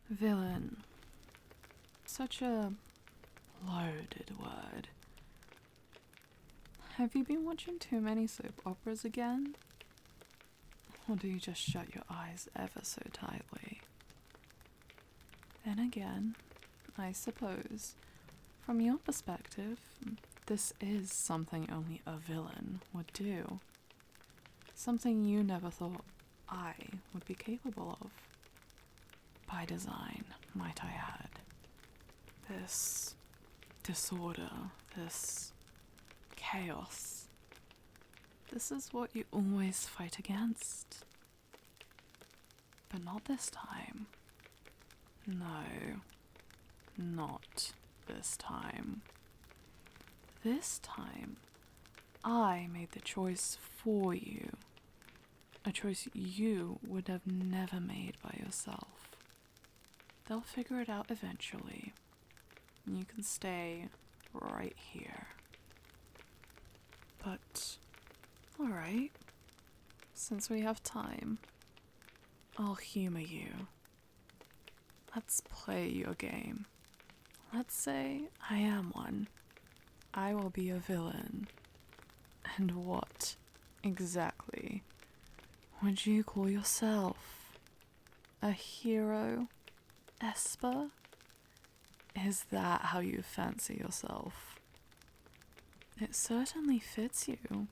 Villain. Such a loaded word. Have you been watching too many soap operas again? Or do you just shut your eyes ever so tightly? Then again, I suppose, from your perspective, this is something only a villain would do. Something you never thought I would be capable of. By design, might I add. This disorder, this chaos. This is what you always fight against. But not this time. No, not this time. This time, I made the choice for you. A choice you would have never made by yourself. They'll figure it out eventually. You can stay right here. But, alright, since we have time, I'll humor you. Let's play your game. Let's say I am one. I will be a villain. And what exactly would you call yourself? A hero? Esper? Is that how you fancy yourself? It certainly fits you,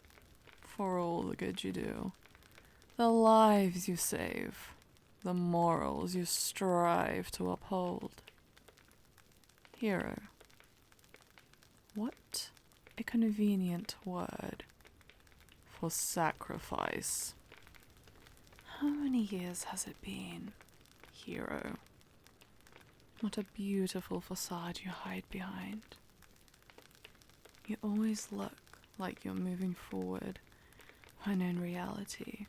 for all the good you do, the lives you save, the morals you strive to uphold. Hero. What a convenient word for sacrifice. How many years has it been, hero? What a beautiful facade you hide behind. You always look like you're moving forward, when in reality,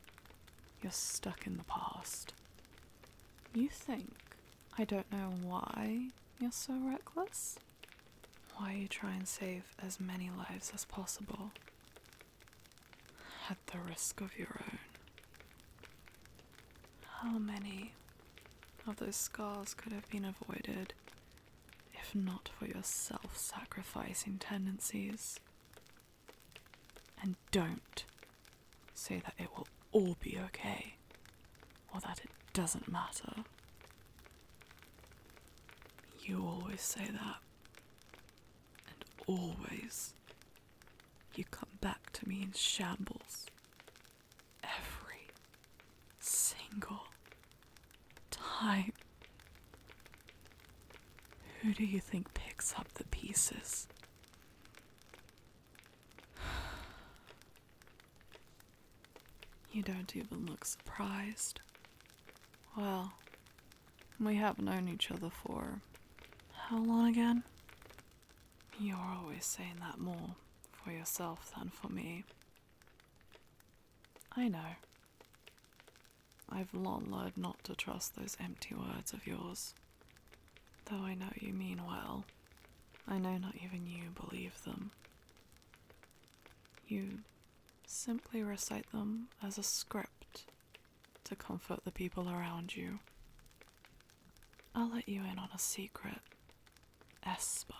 you're stuck in the past. You think I don't know why you're so reckless? Why you try and save as many lives as possible, at the risk of your own. How many of those scars could have been avoided if not for your self-sacrificing tendencies? And don't say that it will all be okay, or that it doesn't matter. You always say that, and always you come back to me in shambles every single time. Who do you think picks up the pieces? You don't even look surprised. Well, we have known each other for how long again? You're always saying that more for yourself than for me. I know. I've long learned not to trust those empty words of yours. Though I know you mean well, I know not even you believe them. You simply recite them as a script to comfort the people around you. I'll let you in on a secret, Esper.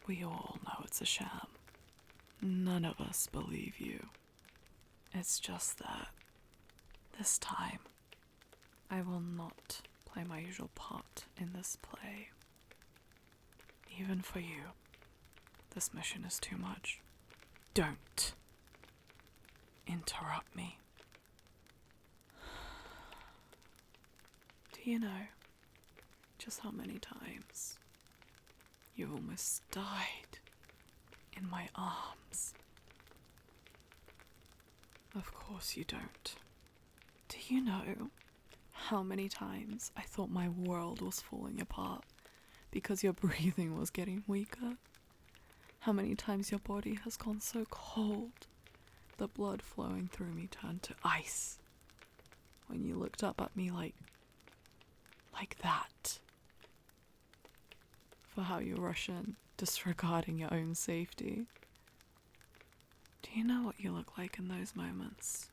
We all know it's a sham. None of us believe you. It's just that this time, I will not play my usual part in this play. Even for you, this mission is too much. Don't interrupt me. Do you know just how many times you almost died in my arms? Of course you don't. Do you know how many times I thought my world was falling apart because your breathing was getting weaker? How many times your body has gone so cold, the blood flowing through me turned to ice when you looked up at me like that? For how you rush in, disregarding your own safety. Do you know what you look like in those moments?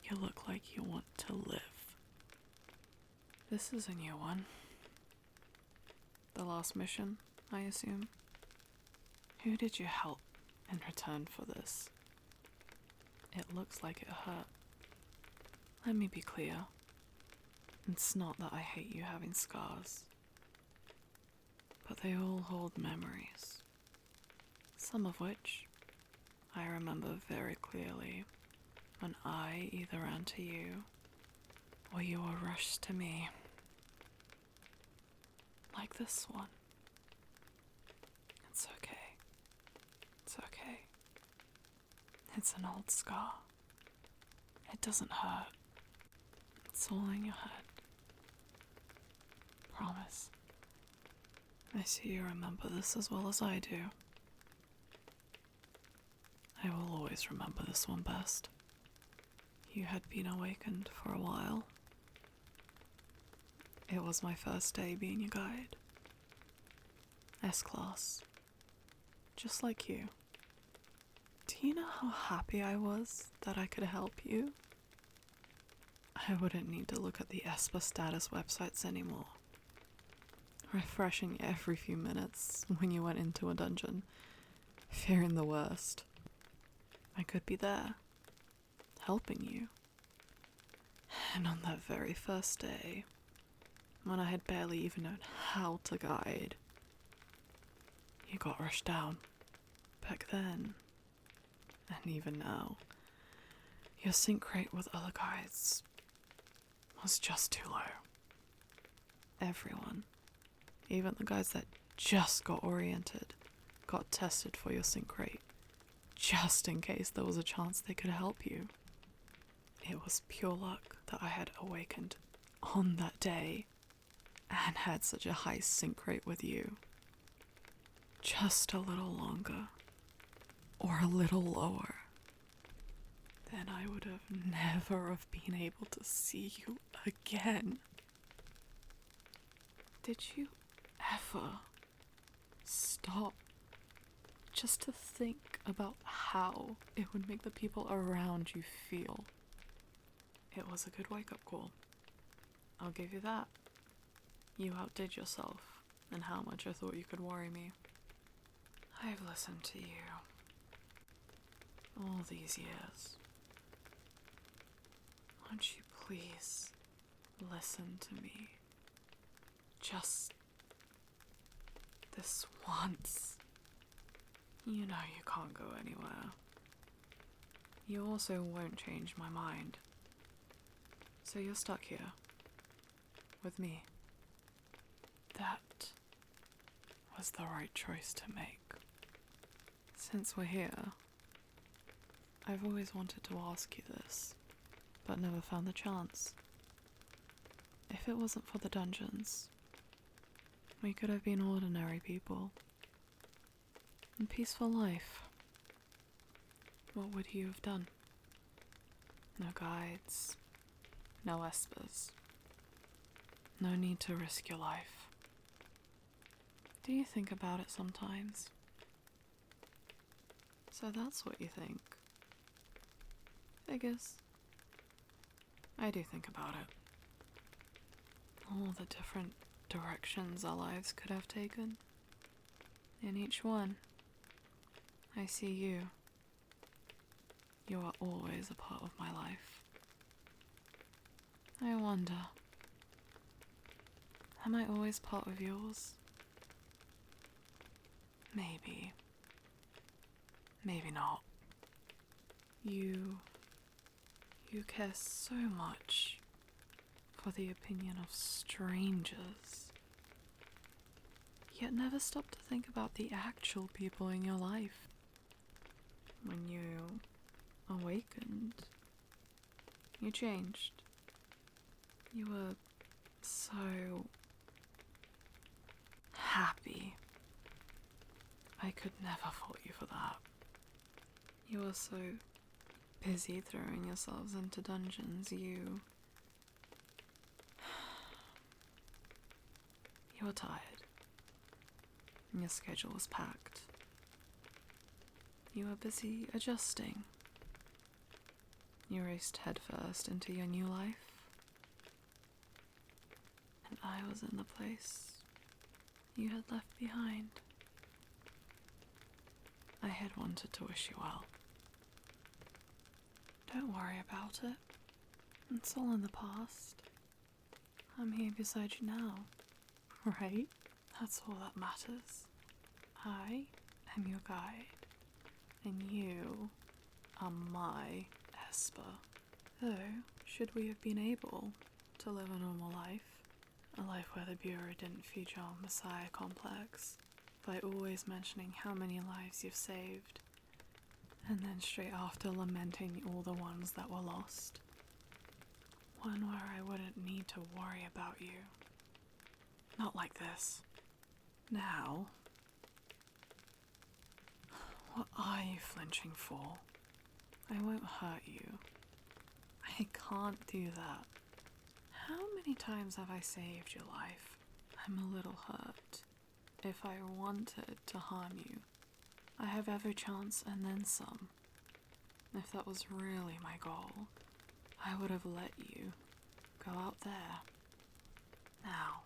You look like you want to live. This is a new one. The last mission, I assume. Who did you help in return for this? It looks like it hurt. Let me be clear. It's not that I hate you having scars, but they all hold memories. Some of which I remember very clearly when I either ran to you or you were rushed to me. Like this one. It's okay. It's okay. It's an old scar. It doesn't hurt. It's all in your head. Promise. I see you remember this as well as I do. I will always remember this one best. You had been awakened for a while. It was my first day being your guide. S-Class. Just like you. Do you know how happy I was that I could help you? I wouldn't need to look at the Esper status websites anymore. Refreshing every few minutes when you went into a dungeon, fearing the worst. I could be there, helping you. And on that very first day, when I had barely even known how to guide, you got rushed down. Back then, and even now, your sync rate with other guides was just too low. Everyone, even the guys that just got oriented, got tested for your sync rate, just in case there was a chance they could help you. It was pure luck that I had awakened on that day and had such a high sync rate with you. Just a little longer, or a little lower, then I would have never have been able to see you again. Did you ever stop just to think about how it would make the people around you feel? It was a good wake-up call. I'll give you that. You outdid yourself in how much I thought you could worry me. I've listened to you all these years. Won't you please listen to me? Just this once. You know you can't go anywhere. You also won't change my mind. So you're stuck here. With me. That was the right choice to make. Since we're here, I've always wanted to ask you this, but never found the chance. If it wasn't for the dungeons, we could have been ordinary people. In peaceful life. What would you have done? No guides, no espers. No need to risk your life. Do you think about it sometimes? So that's what you think. Figures. I do think about it. All the different directions our lives could have taken. In each one, I see you. You are always a part of my life. I wonder, am I always part of yours? Maybe. Maybe not. You care so much for the opinion of strangers, yet never stop to think about the actual people in your life. When you awakened, you changed. You were so happy. I could never fault you for that. You were so busy throwing yourselves into dungeons, you were tired. And your schedule was packed. You were busy adjusting. You raced headfirst into your new life. I was in the place you had left behind. I had wanted to wish you well. Don't worry about it. It's all in the past. I'm here beside you now, right? That's all that matters. I am your guide, and you are my Esper. Though, should we have been able to live a normal life, a life where the Bureau didn't feed your Messiah complex by always mentioning how many lives you've saved, and then straight after lamenting all the ones that were lost. One where I wouldn't need to worry about you. Not like this. Now, what are you flinching for? I won't hurt you. I can't do that. How many times have I saved your life? I'm a little hurt. If I wanted to harm you, I have every chance and then some. If that was really my goal, I would have let you go out there. Now,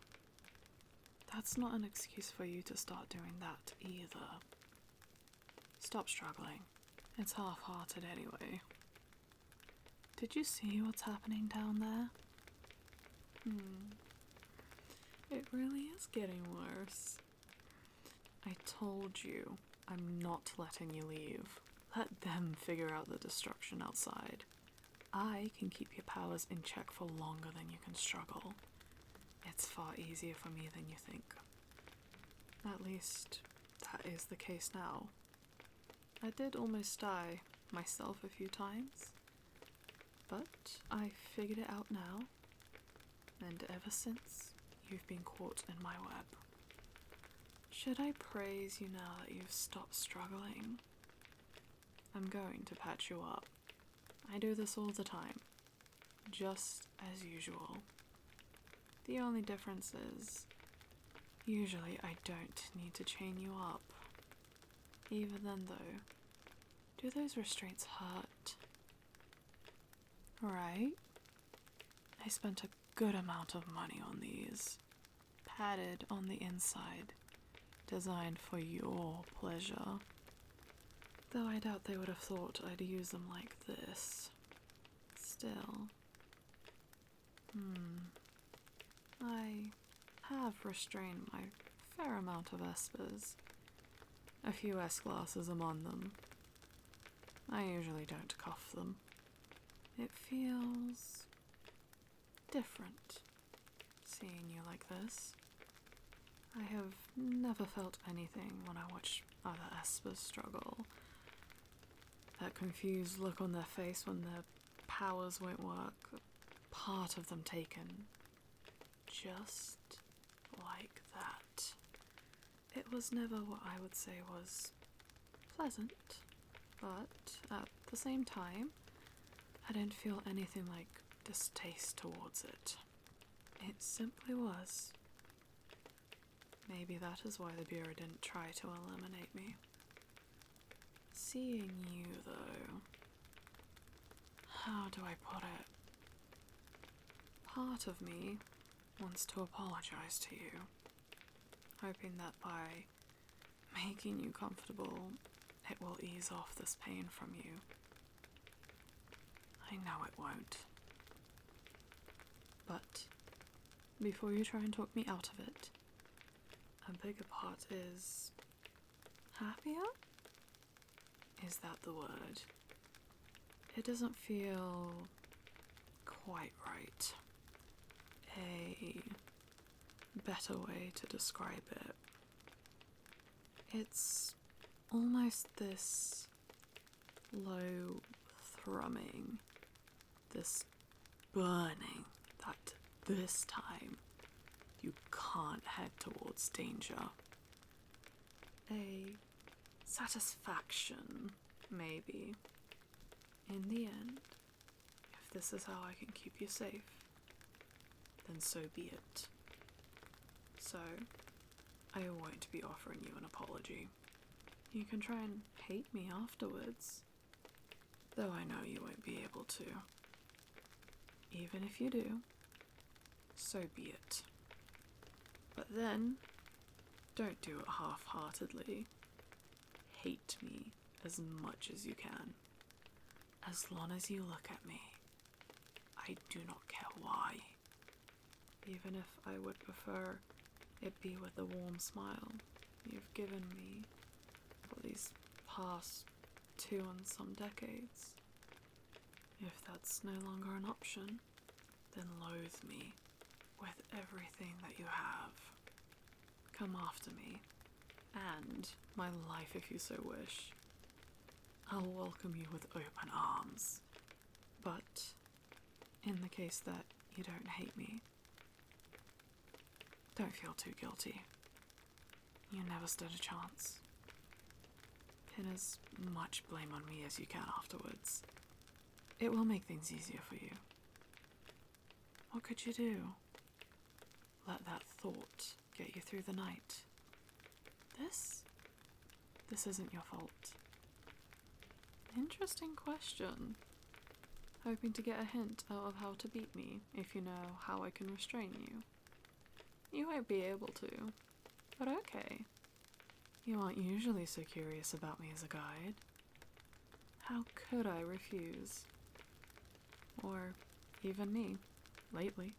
that's not an excuse for you to start doing that either. Stop struggling. It's half-hearted anyway. Did you see what's happening down there? It really is getting worse. I told you I'm not letting you leave. Let them figure out the destruction outside. I can keep your powers in check for longer than you can struggle. It's far easier for me than you think. At least, that is the case now. I did almost die myself a few times, but I figured it out now, and ever since, you've been caught in my web. Should I praise you now that you've stopped struggling? I'm going to patch you up. I do this all the time, just as usual. The only difference is, usually I don't need to chain you up. Even then though, do those restraints hurt? Right? I spent a good amount of money on these, padded on the inside, designed for your pleasure. Though I doubt they would have thought I'd use them like this. Still. I have restrained my fair amount of espers. A few S-classes among them. I usually don't cuff them. It feels different, seeing you like this. I have never felt anything when I watch other espers struggle. That confused look on their face when their powers won't work, part of them taken. Just like that. It was never what I would say was pleasant, but at the same time, I didn't feel anything like distaste towards it. It simply was. Maybe that is why the Bureau didn't try to eliminate me. Seeing you, though, how do I put it? Part of me wants to apologize to you, hoping that by making you comfortable, it will ease off this pain from you. I know it won't. But before you try and talk me out of it, a bigger part is happier? Is that the word? It doesn't feel quite right. A better way to describe it. It's almost this low thrumming, this burning that this time you can't head towards danger. A satisfaction, maybe. In the end, if this is how I can keep you safe, then so be it. So, I won't be offering you an apology. You can try and hate me afterwards, though I know you won't be able to. Even if you do, so be it. But then, don't do it half-heartedly. Hate me as much as you can. As long as you look at me, I do not care why. Even if I would prefer it be with the warm smile you've given me for these past 2 and some decades. If that's no longer an option, then loathe me with everything that you have. Come after me, and my life if you so wish. I'll welcome you with open arms. But in the case that you don't hate me, don't feel too guilty. You never stood a chance. Pin as much blame on me as you can afterwards. It will make things easier for you. What could you do? Let that thought get you through the night. This isn't your fault. Interesting question. Hoping to get a hint out of how to beat me if you know how I can restrain you. You won't be able to, but okay. You aren't usually so curious about me as a guide. How could I refuse? Or even me, lately.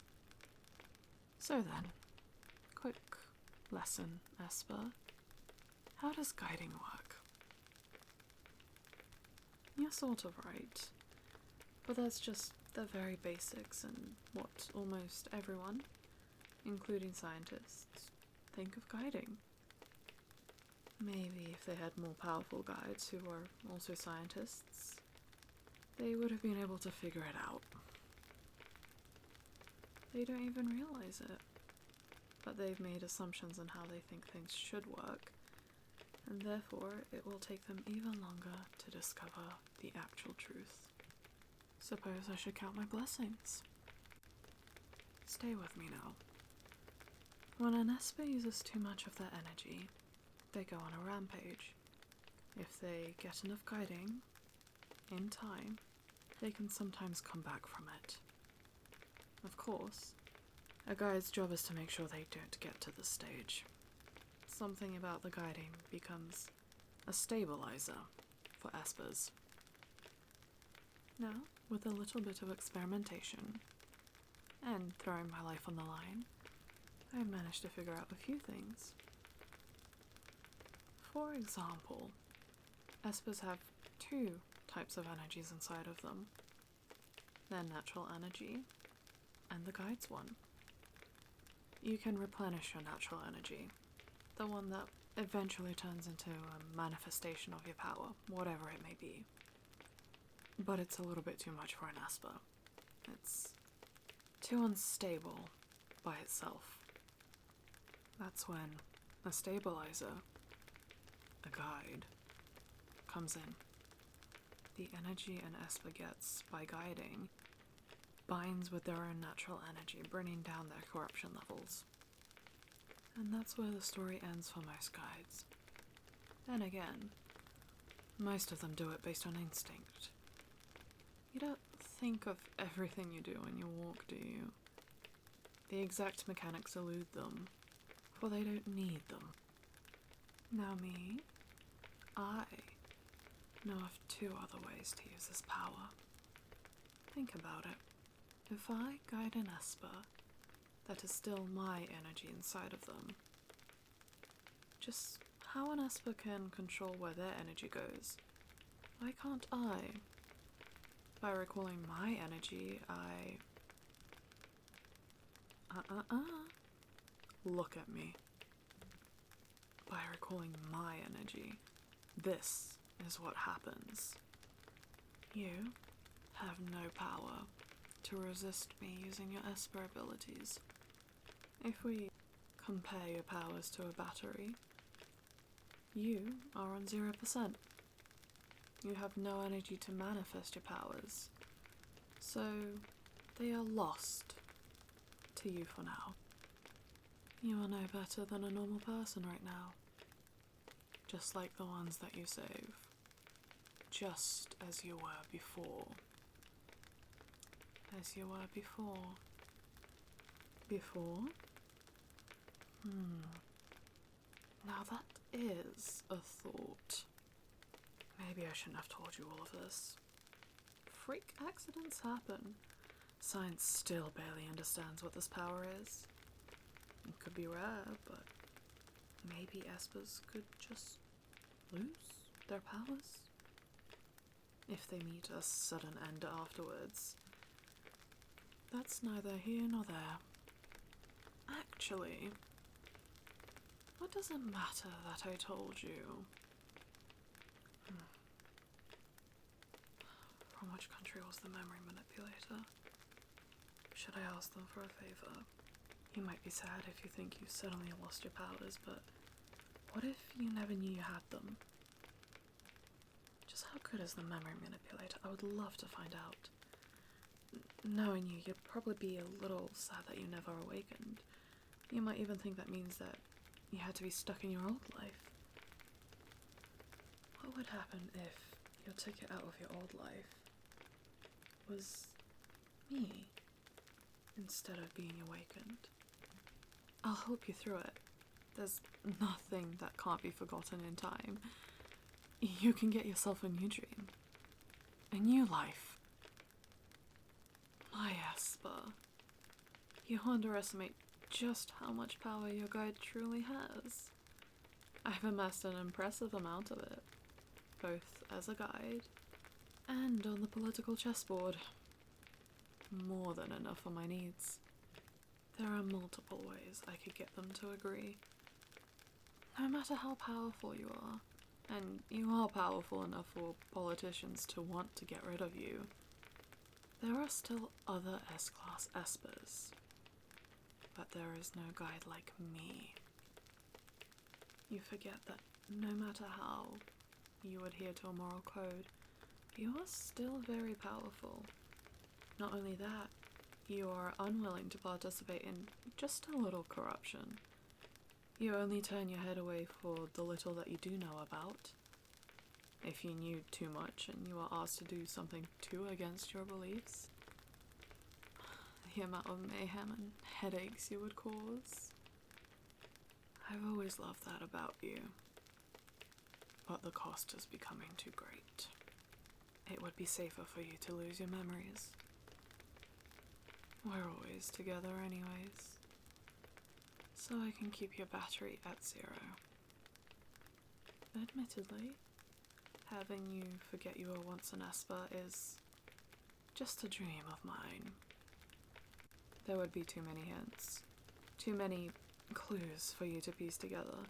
So then, quick lesson, Esper. How does guiding work? You're sort of right, but that's just the very basics and what almost everyone, including scientists, think of guiding. Maybe if they had more powerful guides who were also scientists, they would have been able to figure it out. They don't even realize it, but they've made assumptions on how they think things should work, and therefore it will take them even longer to discover the actual truth. Suppose I should count my blessings. Stay with me now. When an Esper uses too much of their energy, they go on a rampage. If they get enough guiding, in time, they can sometimes come back from it. Of course, a guide's job is to make sure they don't get to this stage. Something about the guiding becomes a stabilizer for Espers. Now, with a little bit of experimentation, and throwing my life on the line, I've managed to figure out a few things. For example, Espers have 2 types of energies inside of them. Their natural energy, and the guide's one. You can replenish your natural energy, the one that eventually turns into a manifestation of your power, whatever it may be. But it's a little bit too much for an Esper. It's too unstable by itself. That's when a stabilizer, a guide, comes in. The energy an Esper gets by guiding binds with their own natural energy, bringing down their corruption levels. And that's where the story ends for most guides. Then again, most of them do it based on instinct. You don't think of everything you do when you walk, do you? The exact mechanics elude them, for they don't need them. Now me, I know of 2 other ways to use this power. Think about it. If I guide an Esper, that is still my energy inside of them. Just how an Esper can control where their energy goes, why can't I? By recalling my energy, I... Look at me. By recalling my energy, this is what happens. You have no power to resist me using your Esper abilities. If we compare your powers to a battery, you are on 0%. You have no energy to manifest your powers, so they are lost to you for now. You are no better than a normal person right now, just like the ones that you save, just as you were before. As you were before. Before? Now that is a thought. Maybe I shouldn't have told you all of this. Freak accidents happen. Science still barely understands what this power is. It could be rare, but maybe Espers could just lose their powers. If they meet a sudden end afterwards. That's neither here nor there. Actually, what does it matter that I told you? From which country was the memory manipulator? Should I ask them for a favor? You might be sad if you think you suddenly lost your powers, but what if you never knew you had them? Just how good is the memory manipulator? I would love to find out. Knowing you, you'd probably be a little sad that you never awakened. You might even think that means that you had to be stuck in your old life. What would happen if your ticket out of your old life was me instead of being awakened? I'll help you through it. There's nothing that can't be forgotten in time. You can get yourself a new dream. A new life. My Esper, you underestimate just how much power your guide truly has. I've amassed an impressive amount of it, both as a guide and on the political chessboard. More than enough for my needs. There are multiple ways I could get them to agree. No matter how powerful you are, and you are powerful enough for politicians to want to get rid of you, there are still other S-Class Espers. But there is no guide like me. You forget that no matter how you adhere to a moral code, you are still very powerful. Not only that, you are unwilling to participate in just a little corruption. You only turn your head away for the little that you do know about. If you knew too much and you are asked to do something too against your beliefs, the amount of mayhem and headaches you would cause. I've always loved that about you, but the cost is becoming too great. It would be safer for you to lose your memories. We're always together anyways, so I can keep your battery at 0. Admittedly, having you forget you were once an Esper is just a dream of mine. There would be too many hints, too many clues for you to piece together.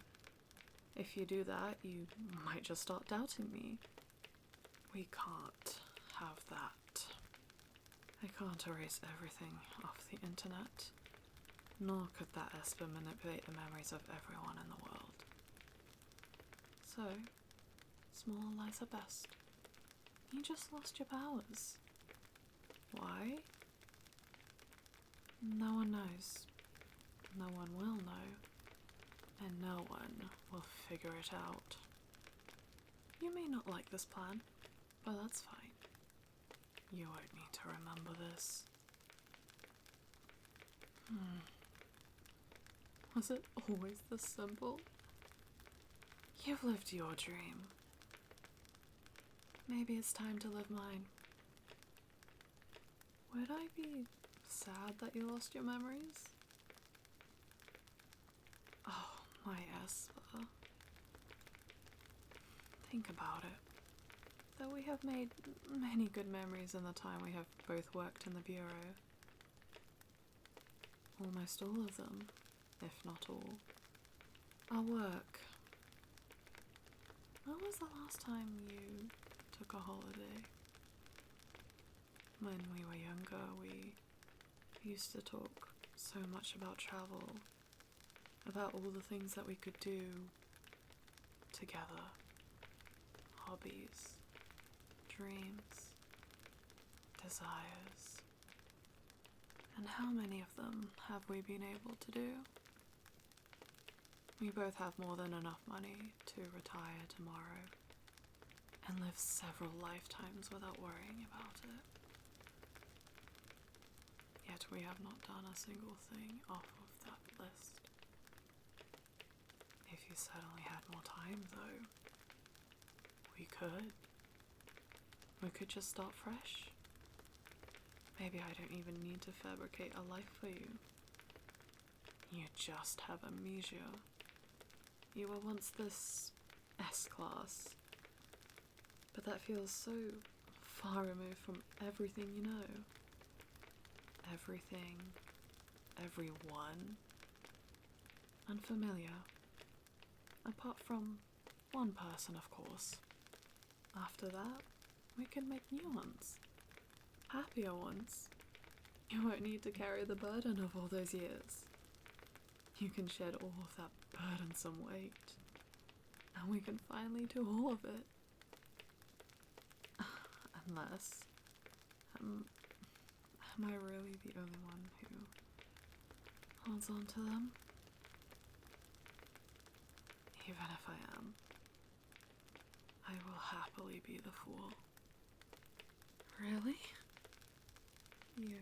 If you do that, you might just start doubting me. We can't have that. I can't erase everything off the internet, nor could that Esper manipulate the memories of everyone in the world. So, small lies are best. You just lost your powers. Why? No one knows. No one will know. And no one will figure it out. You may not like this plan, but that's fine. You won't need to remember this. Was it always this simple? You've lived your dream. Maybe it's time to live mine. Would I be sad that you lost your memories? Oh, my Esper. Think about it. Though we have made many good memories in the time we have both worked in the Bureau. Almost all of them, if not all, are work. When was the last time you took a holiday? When we were younger, we used to talk so much about travel, about all the things that we could do together, hobbies, dreams, desires. And how many of them have we been able to do? We both have more than enough money to retire tomorrow and live several lifetimes without worrying about it. Yet we have not done a single thing off of that list. If you suddenly had more time, though, we could. We could just start fresh. Maybe I don't even need to fabricate a life for you. You just have amnesia. You were once this S-class, but that feels so far removed from everything you know. Everything, everyone, unfamiliar. Apart from one person, of course. After that, we can make new ones. Happier ones. You won't need to carry the burden of all those years. You can shed all of that burdensome weight. And we can finally do all of it. Unless, am I really the only one who holds on to them? Even if I am, I will happily be the fool. Really? You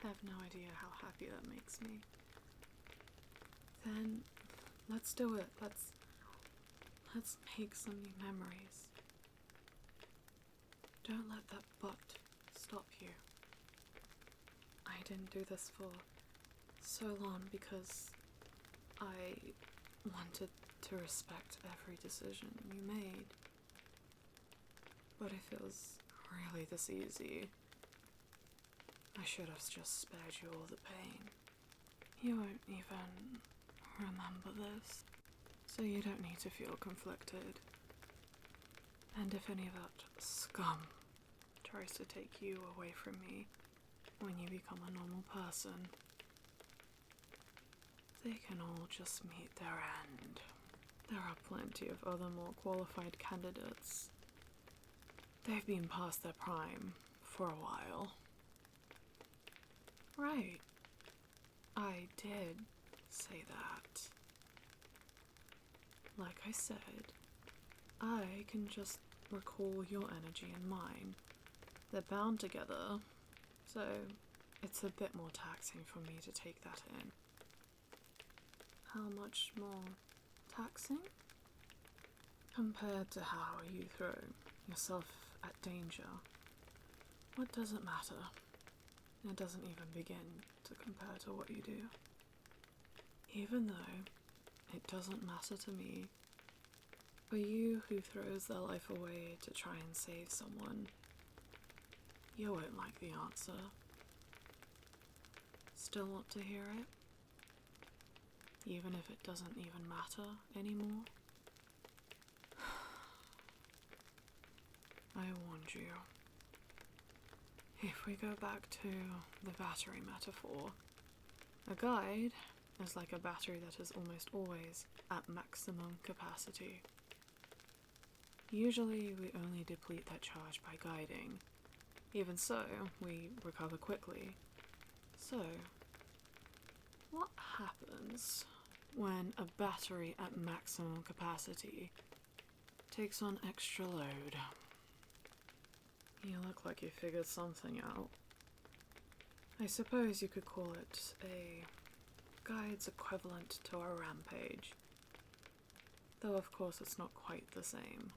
have no idea how happy that makes me. Then, let's do it. Let's make some new memories. Don't let that but stop you. I didn't do this for so long because I wanted to respect every decision you made. But if it was really this easy, I should have just spared you all the pain. You won't even remember this, so you don't need to feel conflicted. And if any of that scum tries to take you away from me when you become a normal person, they can all just meet their end. There are plenty of other more qualified candidates. They've been past their prime for a while. Right. I did say that. Like I said, I can just recall your energy and mine. They're bound together, so it's a bit more taxing for me to take that in. How much more taxing? Compared to how you throw yourself at danger, what does it matter? It doesn't even begin to compare to what you do. Even though it doesn't matter to me, for you who throws their life away to try and save someone, you won't like the answer. Still want to hear it? Even if it doesn't even matter anymore? I warned you. If we go back to the battery metaphor, a guide is like a battery that is almost always at maximum capacity. Usually we only deplete that charge by guiding. Even so, we recover quickly. So, what happens when a battery at maximum capacity takes on extra load? You look like you figured something out. I suppose you could call it a guide's equivalent to a rampage. Though of course it's not quite the same.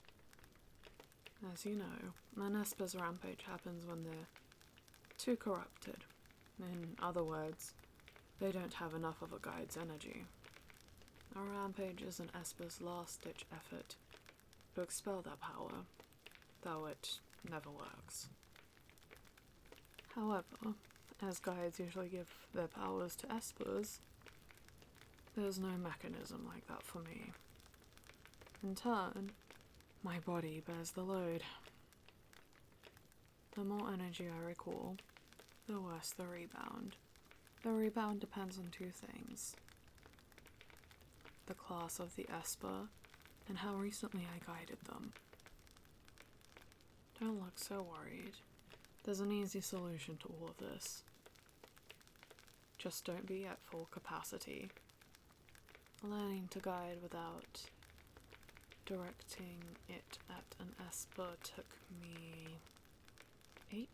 As you know, an Esper's rampage happens when they're too corrupted. In other words, they don't have enough of a guide's energy. A rampage is an Esper's last-ditch effort to expel their power, though it never works. However, as guides usually give their powers to Espers, there's no mechanism like that for me. In turn, my body bears the load. The more energy I recall, the worse the rebound. The rebound depends on two things: the class of the Esper and how recently I guided them. Don't look so worried. There's an easy solution to all of this. Just don't be at full capacity. Learning to guide without directing it at an Esper took me 8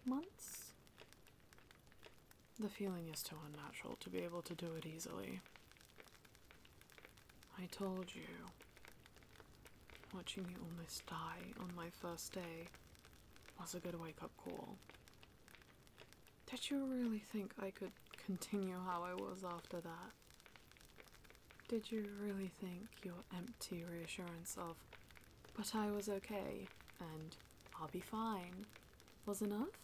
months? The feeling is too unnatural to be able to do it easily. I told you. Watching you almost die on my first day was a good wake-up call. Did you really think I could continue how I was after that? Did you really think your empty reassurance of, "But I was okay," and "I'll be fine," was enough?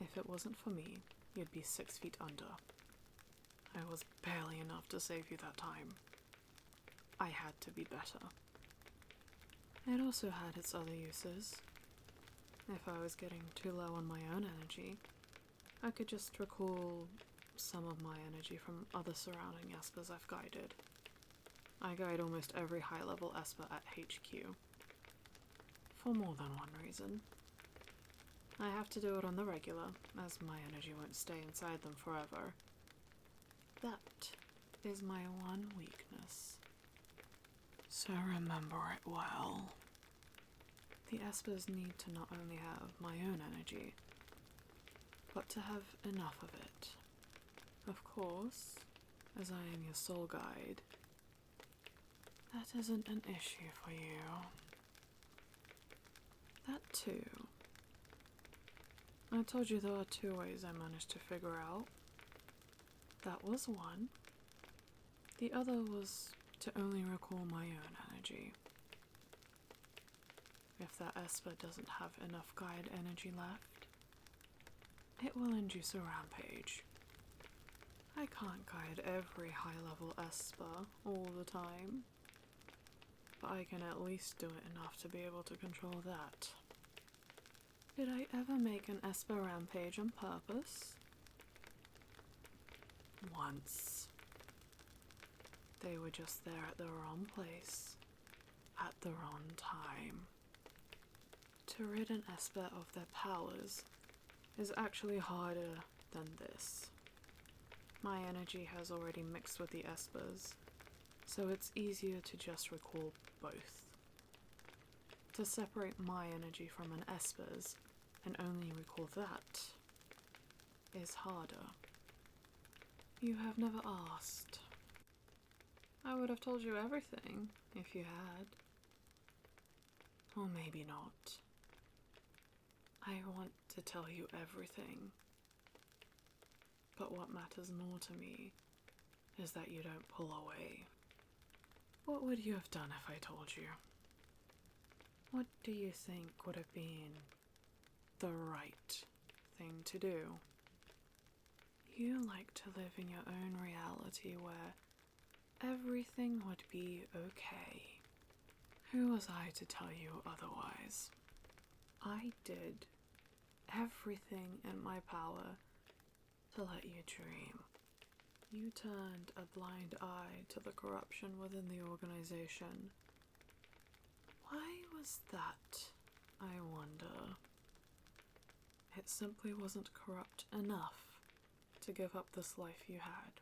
If it wasn't for me, you'd be 6 feet under. I was barely enough to save you that time. I had to be better. It also had its other uses. If I was getting too low on my own energy, I could just recall some of my energy from other surrounding Espers I've guided. I guide almost every high-level Esper at HQ. For more than one reason. I have to do it on the regular, as my energy won't stay inside them forever. That is my one weakness. So remember it well. The Espers need to not only have my own energy, but to have enough of it. Of course, as I am your soul guide, that isn't an issue for you. That too. I told you there are 2 ways I managed to figure out. That was one. The other was to only recall my own energy. If that Esper doesn't have enough guide energy left, it will induce a rampage. I can't guide every high-level Esper all the time, but I can at least do it enough to be able to control that. Did I ever make an Esper rampage on purpose? Once. They were just there at the wrong place, at the wrong time. To rid an Esper of their powers is actually harder than this. My energy has already mixed with the Espers, so it's easier to just recall both. To separate my energy from an Esper's and only recall that is harder. You have never asked. I would have told you everything if you had. Or maybe not. I want to tell you everything. But what matters more to me is that you don't pull away. What would you have done if I told you? What do you think would have been the right thing to do? You like to live in your own reality where everything would be okay. Who was I to tell you otherwise? I did everything in my power to let you dream. You turned a blind eye to the corruption within the organization. Why was that, I wonder? It simply wasn't corrupt enough to give up this life you had.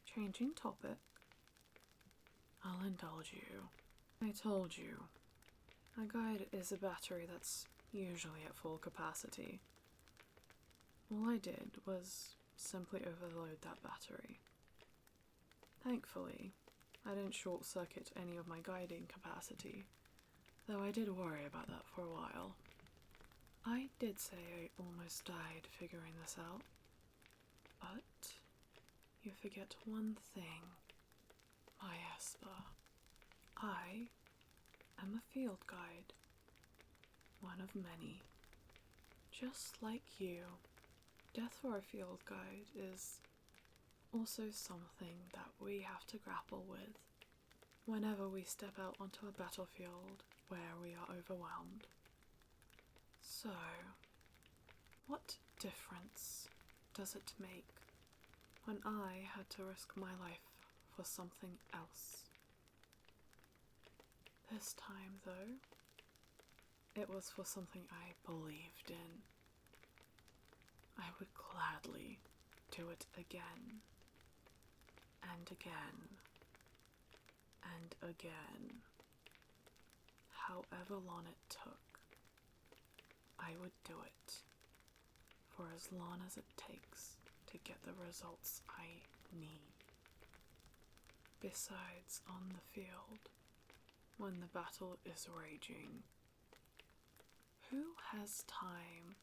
Changing topic, I'll indulge you. I told you, a guide is a battery that's usually at full capacity. All I did was simply overload that battery. Thankfully, I didn't short-circuit any of my guiding capacity, though I did worry about that for a while. I did say I almost died figuring this out, but you forget one thing, my Esper. I am a field guide, one of many. Just like you, death for a field guide is also something that we have to grapple with whenever we step out onto a battlefield where we are overwhelmed. So, what difference does it make when I had to risk my life for something else? This time, though, it was for something I believed in. I would gladly do it again, and again, and again. However long it took, I would do it for as long as it takes to get the results I need. besides on the field, when the battle is raging? Who has time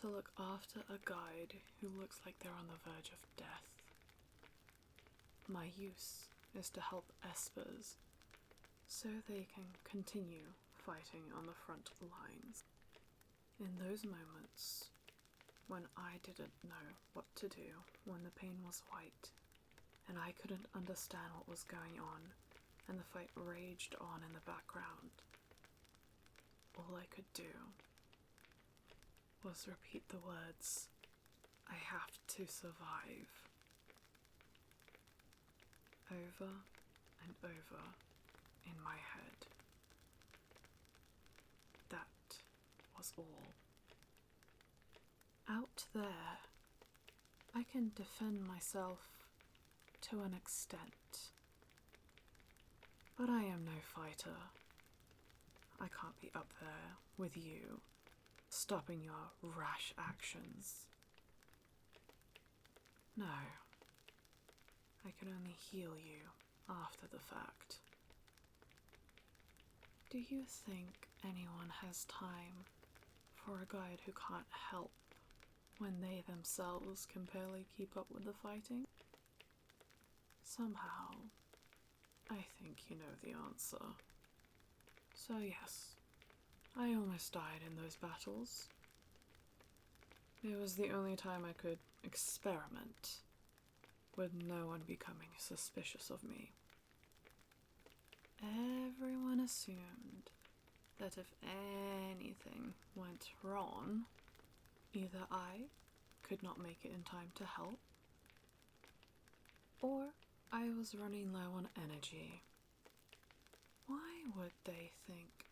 to look after a guide who looks like they're on the verge of death? My use is to help Espers so they can continue fighting on the front lines. In those moments, when I didn't know what to do, when the pain was white, and I couldn't understand what was going on, and the fight raged on in the background, all I could do was repeat the words, "I have to survive," over and over in my head. That was all. Out there, I can defend myself to an extent, but I am no fighter. I can't be up there with you, stopping your rash actions. No, I can only heal you after the fact. Do you think anyone has time for a guide who can't help when they themselves can barely keep up with the fighting? Somehow, I think you know the answer. So yes, I almost died in those battles. It was the only time I could experiment with no one becoming suspicious of me. Everyone assumed that if anything went wrong, either I could not make it in time to help, or I was running low on energy. Why would they think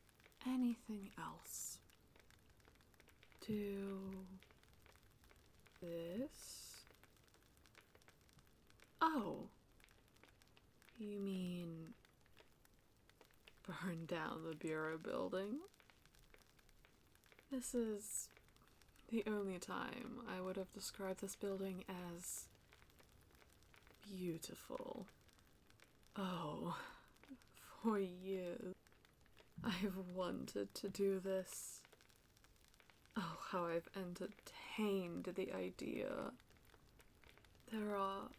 anything else? Do this? Oh, you mean burn down the bureau building? This is the only time I would have described this building as beautiful. Oh, for years I've wanted to do this. Oh, how I've entertained the idea. There are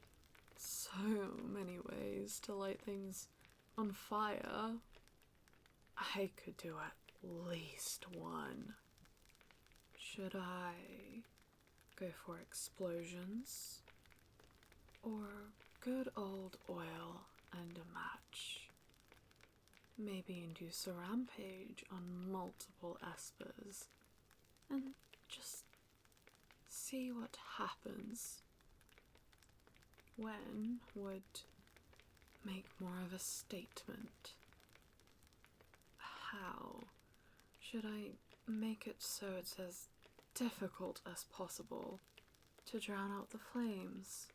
so many ways to light things on fire. I could do at least one. Should I go for explosions? Or good old oil and a match? Maybe induce a rampage on multiple espers and just see what happens. When would make more of a statement? How should I make it so it's as difficult as possible to drown out the flames?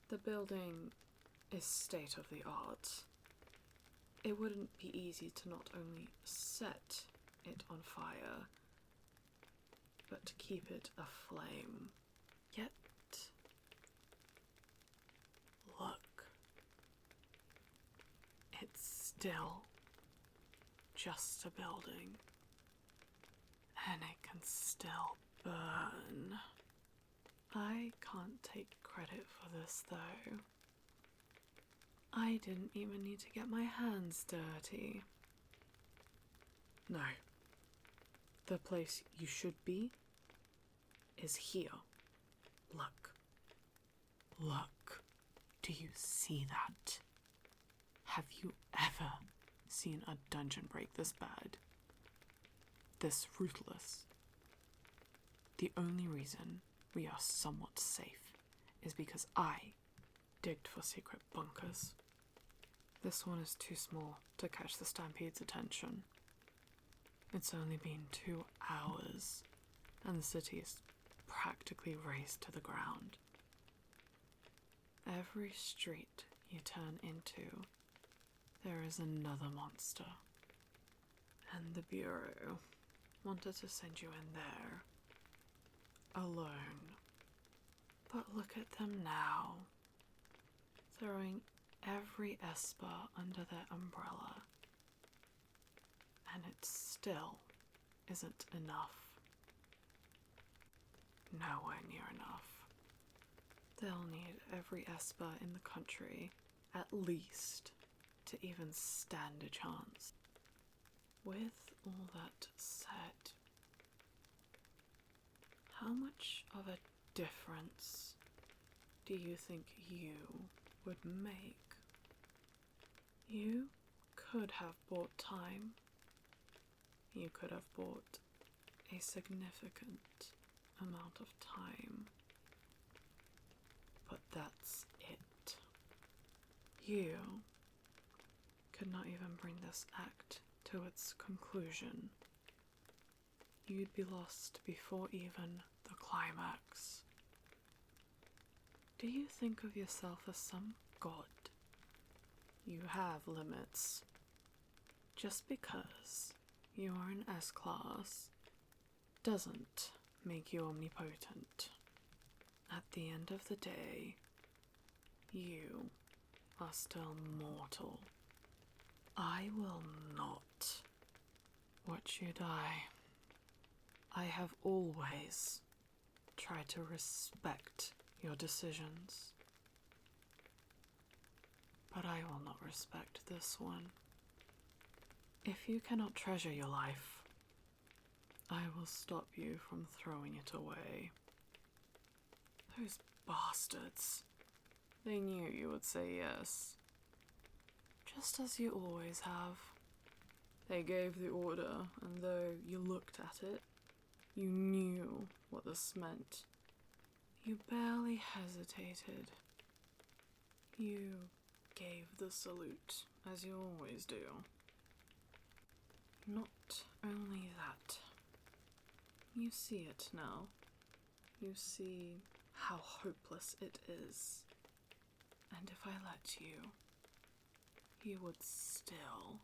The building is state of the art. It wouldn't be easy to not only set it on fire, but to keep it aflame. Yet, look, it's still just a building, and it can still burn. I can't take credit for this, though. I didn't even need to get my hands dirty. No. The place you should be is here. Look. Look. Do you see that? Have you ever seen a dungeon break this bad? This ruthless? The only reason we are somewhat safe is because I digged for secret bunkers. This one is too small to catch the Stampede's attention. It's only been 2 hours, and the city is practically razed to the ground. Every street you turn into, there is another monster. And the Bureau wanted to send you in there, alone. But look at them now, throwing every Esper under their umbrella, and it still isn't enough. Nowhere near enough. They'll need every Esper in the country, at least, to even stand a chance. With all that said, how much of a difference do you think you would make? You could have bought time. You could have bought a significant amount of time. But that's it. You could not even bring this act to its conclusion. You'd be lost before even the climax. Do you think of yourself as some god? You have limits. Just because you are an S-class doesn't make you omnipotent. At the end of the day, you are still mortal. I will not watch you die. I have always tried to respect your decisions, but I will not respect this one. If you cannot treasure your life, I will stop you from throwing it away. Those bastards. They knew you would say yes. Just as you always have. They gave the order, and though you looked at it, you knew what this meant. You barely hesitated. You gave the salute, as you always do. Not only that, you see it now. You see how hopeless it is. And if I let you, you would still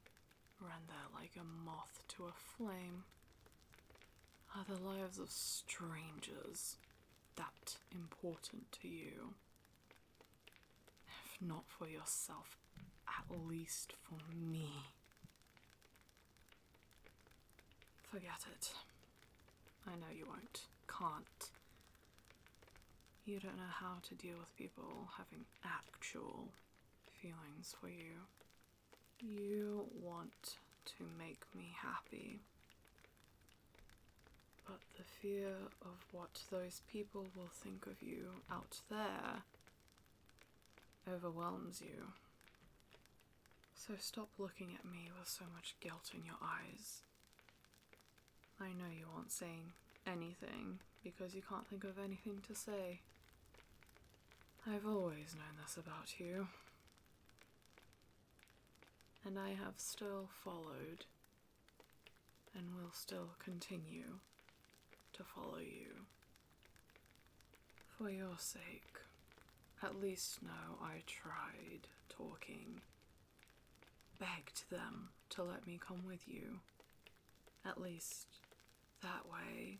run there like a moth to a flame. Are the lives of strangers that important to you? If not for yourself, at least for me. Forget it. I know you won't. Can't. You don't know how to deal with people having actual feelings for you. You want to make me happy. But the fear of what those people will think of you out there overwhelms you. So stop looking at me with so much guilt in your eyes. I know you aren't saying anything because you can't think of anything to say. I've always known this about you. And I have still followed and will still continue to follow you. For your sake, at least know I tried talking, begged them to let me come with you. At least that way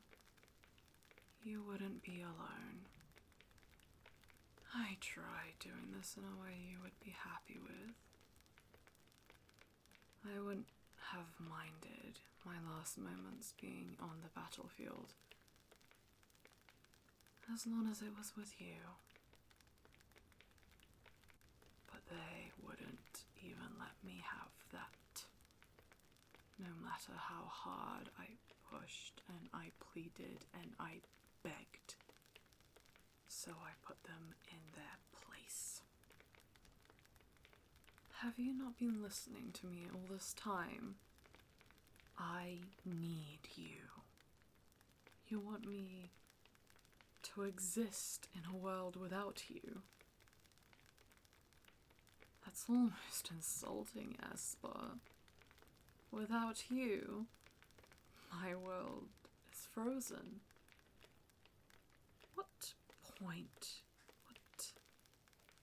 you wouldn't be alone. I tried doing this in a way you would be happy with. I wouldn't have minded my last moments being on the battlefield, as long as it was with you. But they wouldn't even let me have that. No matter how hard I pushed and I pleaded and I begged. So I put them in their place. Have you not been listening to me all this time? I need you. You want me to exist in a world without you. That's almost insulting, Esper. Without you, my world is frozen. What point, what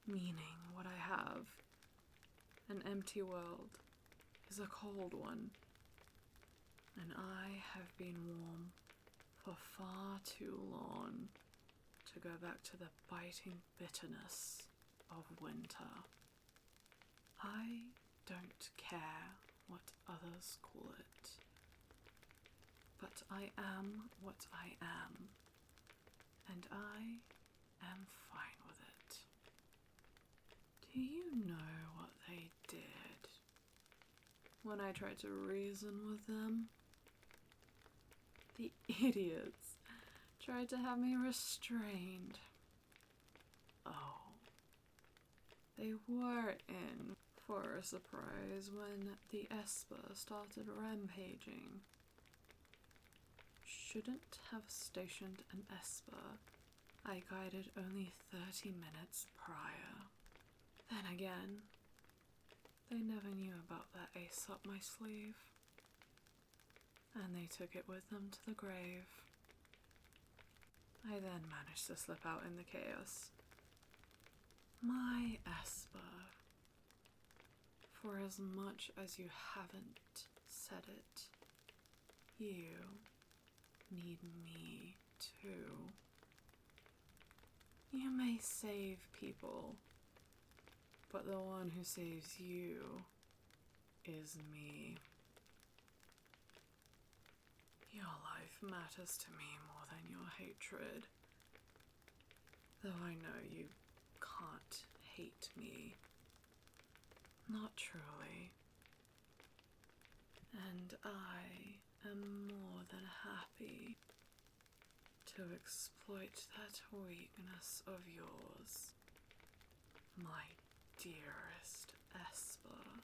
meaning would I have? An empty world is a cold one, and I have been warm for far too long to go back to the biting bitterness of winter. I don't care what others call it, but I am what I am, and I am fine with it. Do you know what they did when I tried to reason with them? The idiots tried to have me restrained. Oh, they were in for a surprise when the Esper started rampaging. Shouldn't have stationed an Esper. I guided only 30 minutes prior. Then again, they never knew about that ace up my sleeve, and they took it with them to the grave. I then managed to slip out in the chaos. My Esper, for as much as you haven't said it, you need me too. You may save people, but the one who saves you is me. Your life matters to me more than your hatred, though I know you can't hate me. Not truly. And I am more than happy to exploit that weakness of yours, my dearest Esper.